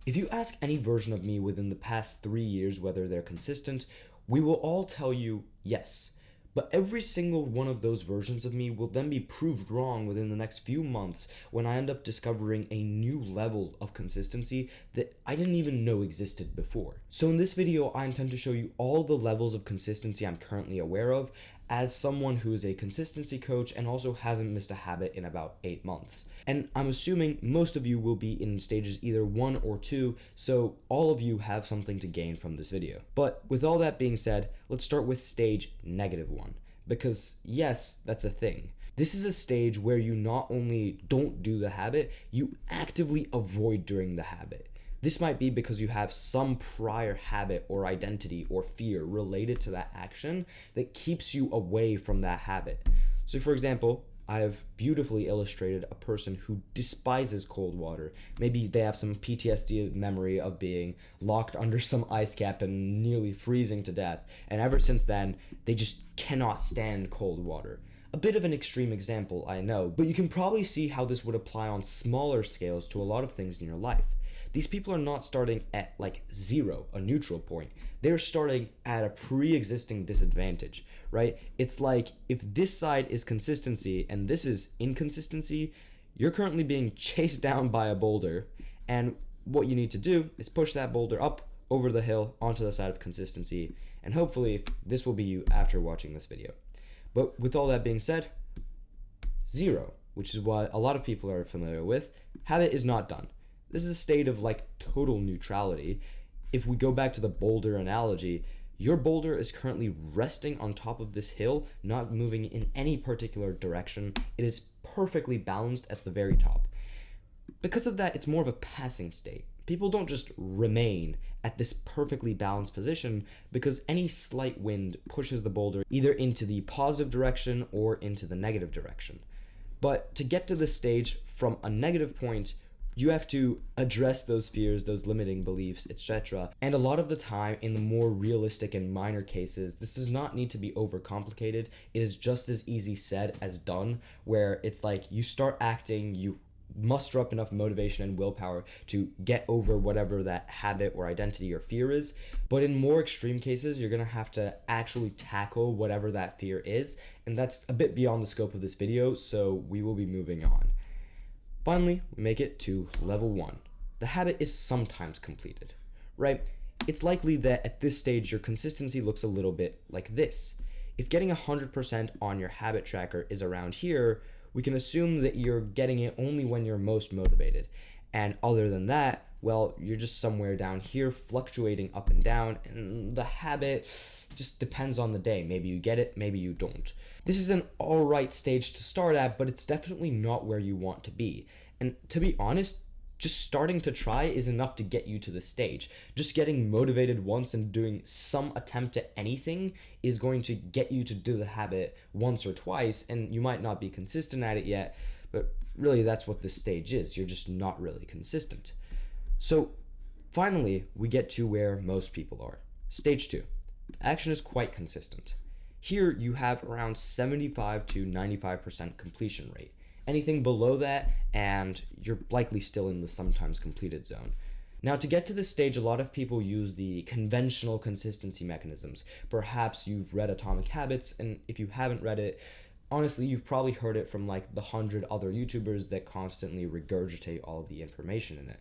If you ask any version of me within the past 3 years whether they're consistent, we will all tell you yes. But every single one of those versions of me will then be proved wrong within the next few months when I end up discovering a new level of consistency that I didn't even know existed before. So in this video, I intend to show you all the levels of consistency I'm currently aware of as someone who is a consistency coach and also hasn't missed a habit in about 8 months. And I'm assuming most of you will be in stages either 1 or 2, so all of you have something to gain from this video. But with all that being said, let's start with stage -1. Because yes, that's a thing. This is a stage where you not only don't do the habit, you actively avoid doing the habit. This might be because you have some prior habit or identity or fear related to that action that keeps you away from that habit. So for example, I have beautifully illustrated a person who despises cold water. Maybe they have some PTSD memory of being locked under some ice cap and nearly freezing to death, and ever since then, they just cannot stand cold water. A bit of an extreme example, I know, but you can probably see how this would apply on smaller scales to a lot of things in your life. These people are not starting at like 0, a neutral point. They're starting at a pre-existing disadvantage, right? It's like if this side is consistency and this is inconsistency, you're currently being chased down by a boulder, and what you need to do is push that boulder up over the hill onto the side of consistency, and hopefully this will be you after watching this video. But with all that being said, 0, which is what a lot of people are familiar with, habit is not done. This is a state of like total neutrality. If we go back to the boulder analogy, your boulder is currently resting on top of this hill, not moving in any particular direction. It is perfectly balanced at the very top. Because of that, it's more of a passing state. People don't just remain at this perfectly balanced position because any slight wind pushes the boulder either into the positive direction or into the negative direction. But to get to this stage from a negative point, you have to address those fears, those limiting beliefs, etc. And a lot of the time, in the more realistic and minor cases, this does not need to be overcomplicated. It is just as easy said as done, where it's like you start acting, you muster up enough motivation and willpower to get over whatever that habit or identity or fear is. But in more extreme cases, you're gonna have to actually tackle whatever that fear is, and that's a bit beyond the scope of this video, so we will be moving on. Finally, we make it to level 1. The habit is sometimes completed, right? It's likely that at this stage, your consistency looks a little bit like this. If getting 100% on your habit tracker is around here, we can assume that you're getting it only when you're most motivated. And other than that, well, you're just somewhere down here fluctuating up and down, and the habit just depends on the day. Maybe you get it, maybe you don't. This is an alright stage to start at, but it's definitely not where you want to be. And to be honest, just starting to try is enough to get you to this stage. Just getting motivated once and doing some attempt at anything is going to get you to do the habit once or twice, and you might not be consistent at it yet, but really that's what this stage is. You're just not really consistent. So finally, we get to where most people are. Stage 2. The action is quite consistent. Here you have around 75 to 95% completion rate. Anything below that, and you're likely still in the sometimes completed zone. Now, to get to this stage, a lot of people use the conventional consistency mechanisms. Perhaps you've read Atomic Habits, and if you haven't read it, honestly, you've probably heard it from like the 100 other YouTubers that constantly regurgitate all of the information in it.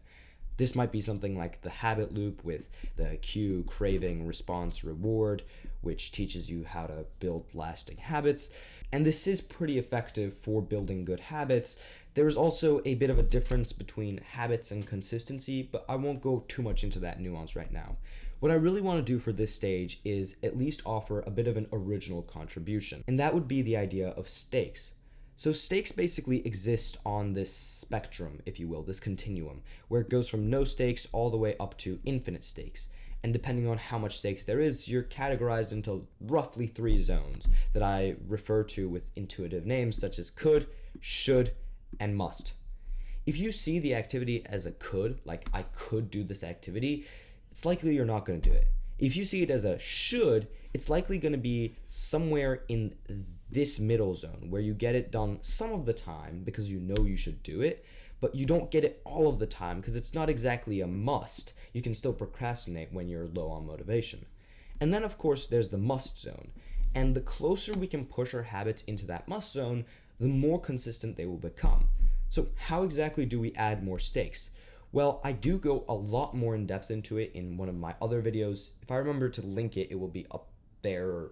This might be something like the habit loop with the cue, craving, response, reward, which teaches you how to build lasting habits. And this is pretty effective for building good habits. There is also a bit of a difference between habits and consistency, but I won't go too much into that nuance right now. What I really want to do for this stage is at least offer a bit of an original contribution, and that would be the idea of stakes. So stakes basically exist on this spectrum, if you will, this continuum, where it goes from no stakes all the way up to infinite stakes. And depending on how much stakes there is, you're categorized into roughly 3 zones that I refer to with intuitive names such as could, should, and must. If you see the activity as a could, like I could do this activity, it's likely you're not going to do it. If you see it as a should, it's likely going to be somewhere in this middle zone where you get it done some of the time because you know you should do it, but you don't get it all of the time because it's not exactly a must. You can still procrastinate when you're low on motivation. And then, of course, there's the must zone. And the closer we can push our habits into that must zone, the more consistent they will become. So how exactly do we add more stakes? Well, I do go a lot more in depth into it in one of my other videos. If I remember to link it, it will be up there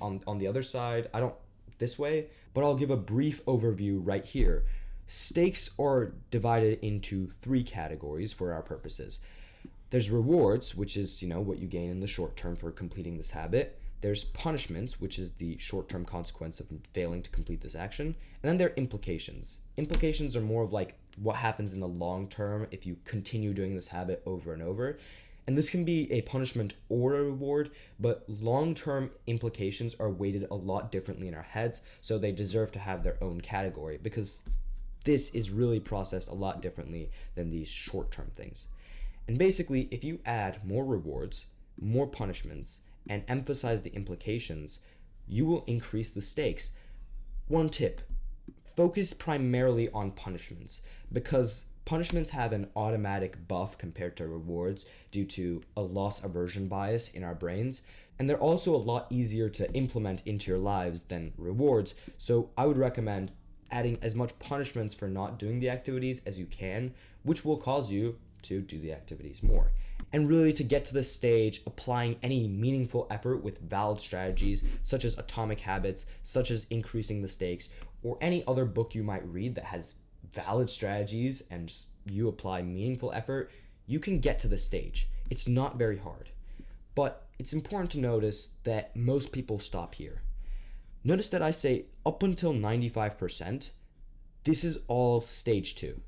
on the other side. I don't this way, but I'll give a brief overview right here. Stakes are divided into 3 categories for our purposes. There's rewards, which is, what you gain in the short term for completing this habit. There's punishments, which is the short-term consequence of failing to complete this action. And then there are implications. Implications are more of like what happens in the long term if you continue doing this habit over and over. And this can be a punishment or a reward, but long-term implications are weighted a lot differently in our heads, so they deserve to have their own category because this is really processed a lot differently than these short-term things. And basically, if you add more rewards, more punishments, and emphasize the implications, you will increase the stakes. One tip: focus primarily on punishments because punishments have an automatic buff compared to rewards due to a loss aversion bias in our brains, and they're also a lot easier to implement into your lives than rewards. So I would recommend adding as much punishments for not doing the activities as you can, which will cause you to do the activities more. And really, to get to this stage, applying any meaningful effort with valid strategies such as Atomic Habits, such as Increasing the Stakes, or any other book you might read that has valid strategies and you apply meaningful effort, you can get to this stage. It's not very hard. But it's important to notice that most people stop here. Notice that I say up until 95%, this is all stage 2.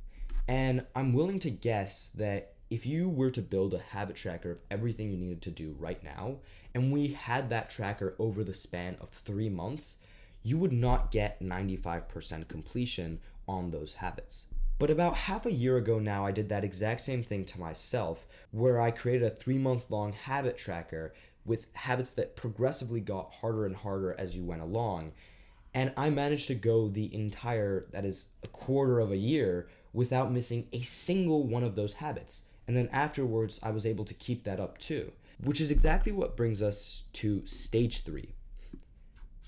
And I'm willing to guess that if you were to build a habit tracker of everything you needed to do right now, and we had that tracker over the span of 3 months, you would not get 95% completion on those habits. But about half a year ago now, I did that exact same thing to myself, where I created a 3-month-long habit tracker with habits that progressively got harder and harder as you went along. And I managed to go the entire, that is a quarter of a year, without missing a single one of those habits. And then afterwards, I was able to keep that up too, which is exactly what brings us to stage 3,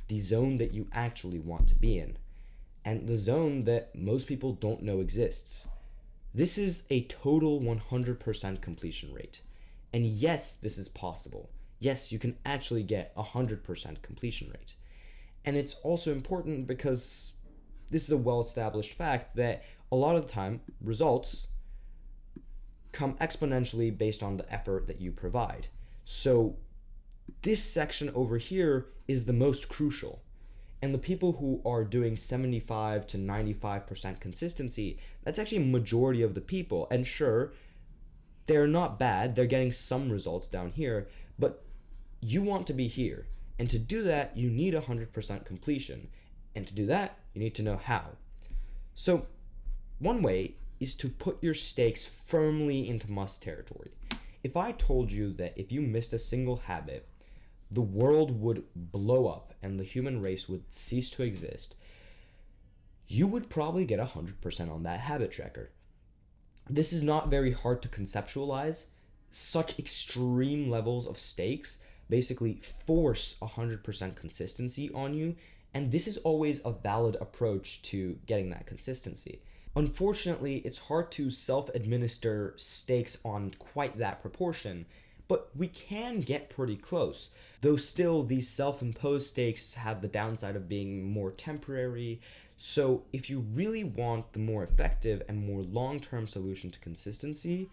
the zone that you actually want to be in, and the zone that most people don't know exists. This is a total 100% completion rate. And yes, this is possible. Yes, you can actually get 100% completion rate. And it's also important because this is a well-established fact that a lot of the time, results come exponentially based on the effort that you provide. So this section over here is the most crucial. And the people who are doing 75 to 95% consistency, that's actually a majority of the people. And sure, they're not bad. They're getting some results down here, but you want to be here. And to do that, you need 100% completion. And to do that, you need to know how. So one way is to put your stakes firmly into must territory. If I told you that if you missed a single habit, the world would blow up and the human race would cease to exist, you would probably get 100% on that habit tracker. This is not very hard to conceptualize. Such extreme levels of stakes basically force 100% consistency on you, and this is always a valid approach to getting that consistency. Unfortunately, it's hard to self-administer stakes on quite that proportion, but we can get pretty close. Though still, these self-imposed stakes have the downside of being more temporary. So if you really want the more effective and more long-term solution to consistency,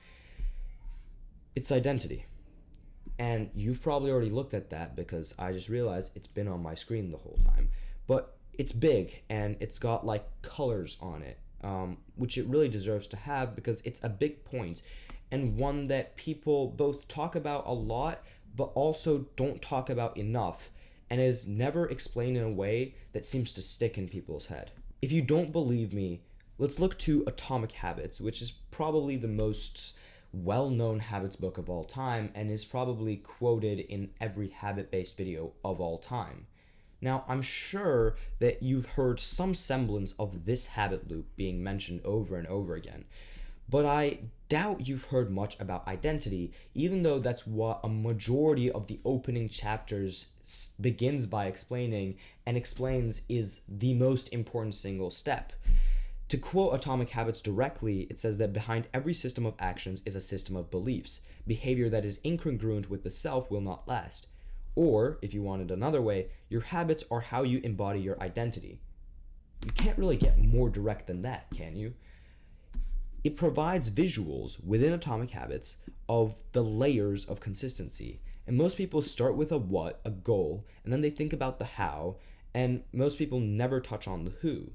it's identity. And you've probably already looked at that because I just realized it's been on my screen the whole time. But it's big and it's got like colors on it, which it really deserves to have because it's a big point and one that people both talk about a lot but also don't talk about enough and is never explained in a way that seems to stick in people's head. If you don't believe me, let's look to Atomic Habits, which is probably the most well-known habits book of all time and is probably quoted in every habit-based video of all time. Now, I'm sure that you've heard some semblance of this habit loop being mentioned over and over again, but I doubt you've heard much about identity, even though that's what a majority of the opening chapters begins by explaining and explains is the most important single step. To quote Atomic Habits directly, it says that behind every system of actions is a system of beliefs. Behavior that is incongruent with the self will not last. Or, if you want it another way, your habits are how you embody your identity. You can't really get more direct than that, can you? It provides visuals within Atomic Habits of the layers of consistency. And most people start with a what, a goal, and then they think about the how, and most people never touch on the who.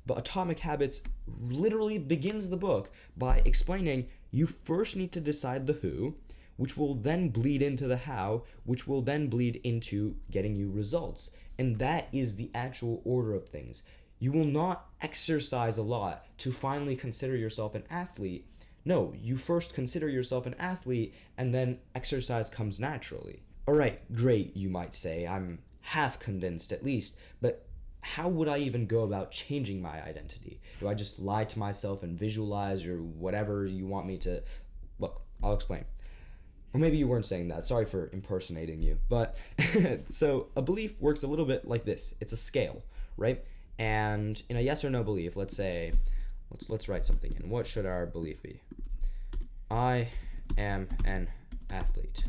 But Atomic Habits literally begins the book by explaining you first need to decide the who, which will then bleed into the how, which will then bleed into getting you results. And that is the actual order of things. You will not exercise a lot to finally consider yourself an athlete. No, you first consider yourself an athlete, and then exercise comes naturally. Alright, great, you might say. I'm half convinced at least, but how would I even go about changing my identity? Do I just lie to myself and visualize or whatever you want me to? Look, I'll explain. Or maybe you weren't saying that. Sorry for impersonating you. But so a belief works a little bit like this. It's a scale, right? And in a yes or no belief, let's say, let's write something in. What should our belief be? I am an athlete.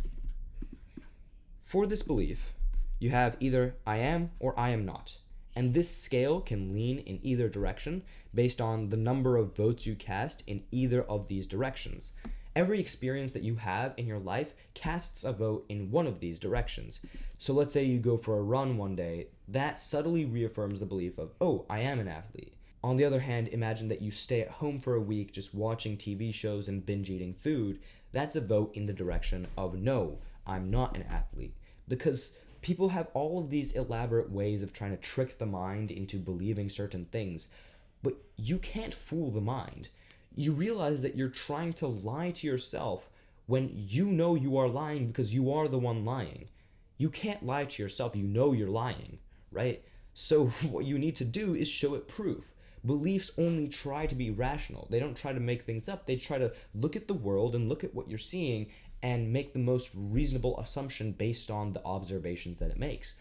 For this belief, you have either I am or I am not. And this scale can lean in either direction based on the number of votes you cast in either of these directions. Every experience that you have in your life casts a vote in one of these directions. So let's say you go for a run one day, that subtly reaffirms the belief of, oh, I am an athlete. On the other hand, imagine that you stay at home for a week just watching TV shows and binge eating food. That's a vote in the direction of, no, I'm not an athlete. Because people have all of these elaborate ways of trying to trick the mind into believing certain things, but you can't fool the mind. You realize that you're trying to lie to yourself when you know you are lying because you are the one lying. You can't lie to yourself, you know you're lying, right? So what you need to do is show it proof. Beliefs only try to be rational. They don't try to make things up. They try to look at the world and look at what you're seeing and make the most reasonable assumption based on the observations that it makes.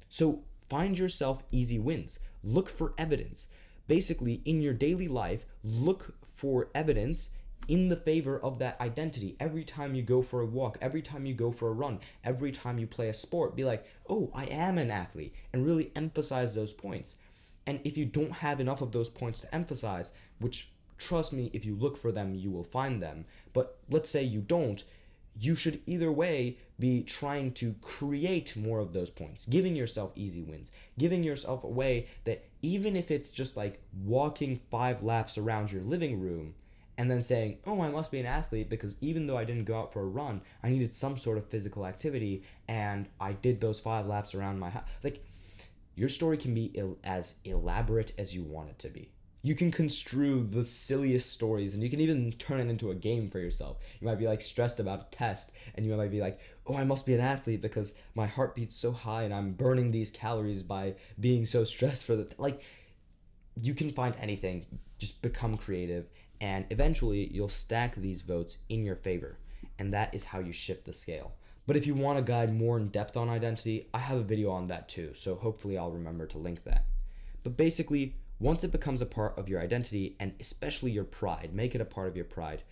So find yourself easy wins. Look for evidence. Basically, in your daily life, look for evidence in the favor of that identity. Every time you go for a walk, every time you go for a run, every time you play a sport, be like, oh, I am an athlete, and really emphasize those points. And if you don't have enough of those points to emphasize, which, trust me, if you look for them, you will find them, but let's say you don't, you should either way be trying to create more of those points, giving yourself easy wins, giving yourself a way that even if it's just like walking 5 laps around your living room and then saying, oh, I must be an athlete because even though I didn't go out for a run, I needed some sort of physical activity and I did those 5 laps around my house. Like, your story can be as elaborate as you want it to be. You can construe the silliest stories and you can even turn it into a game for yourself. You might be like stressed about a test and you might be like, oh, I must be an athlete because my heart beats so high and I'm burning these calories by being so stressed for like, you can find anything. Just become creative and eventually you'll stack these votes in your favor. And that is how you shift the scale. But if you want a guide more in depth on identity, I have a video on that too. So hopefully I'll remember to link that. But basically, once it becomes a part of your identity, and especially your pride, make it a part of your pride,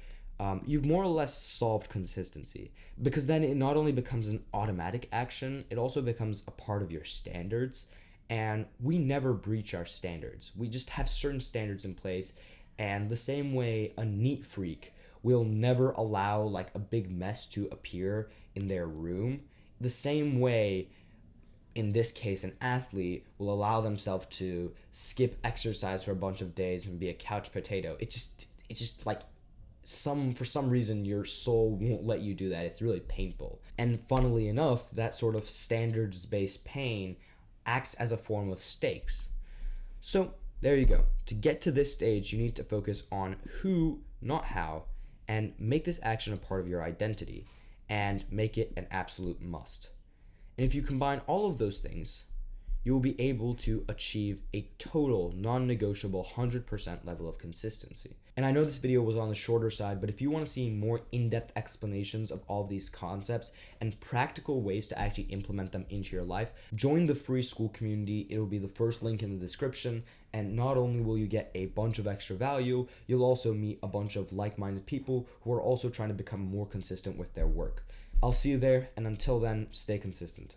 you've more or less solved consistency. Because then it not only becomes an automatic action, it also becomes a part of your standards. And we never breach our standards. We just have certain standards in place. And the same way a neat freak will never allow like a big mess to appear in their room, the same way in this case, an athlete will allow themselves to skip exercise for a bunch of days and be a couch potato. It's just like for some reason your soul won't let you do that. It's really painful. And funnily enough, that sort of standards-based pain acts as a form of stakes. So there you go. To get to this stage, you need to focus on who, not how, and make this action a part of your identity and make it an absolute must. And if you combine all of those things, you will be able to achieve a total non-negotiable 100% level of consistency. And I know this video was on the shorter side, but if you want to see more in-depth explanations of all of these concepts and practical ways to actually implement them into your life, join the free school community. It will be the first link in the description. And not only will you get a bunch of extra value, you'll also meet a bunch of like-minded people who are also trying to become more consistent with their work. I'll see you there, and until then, stay consistent.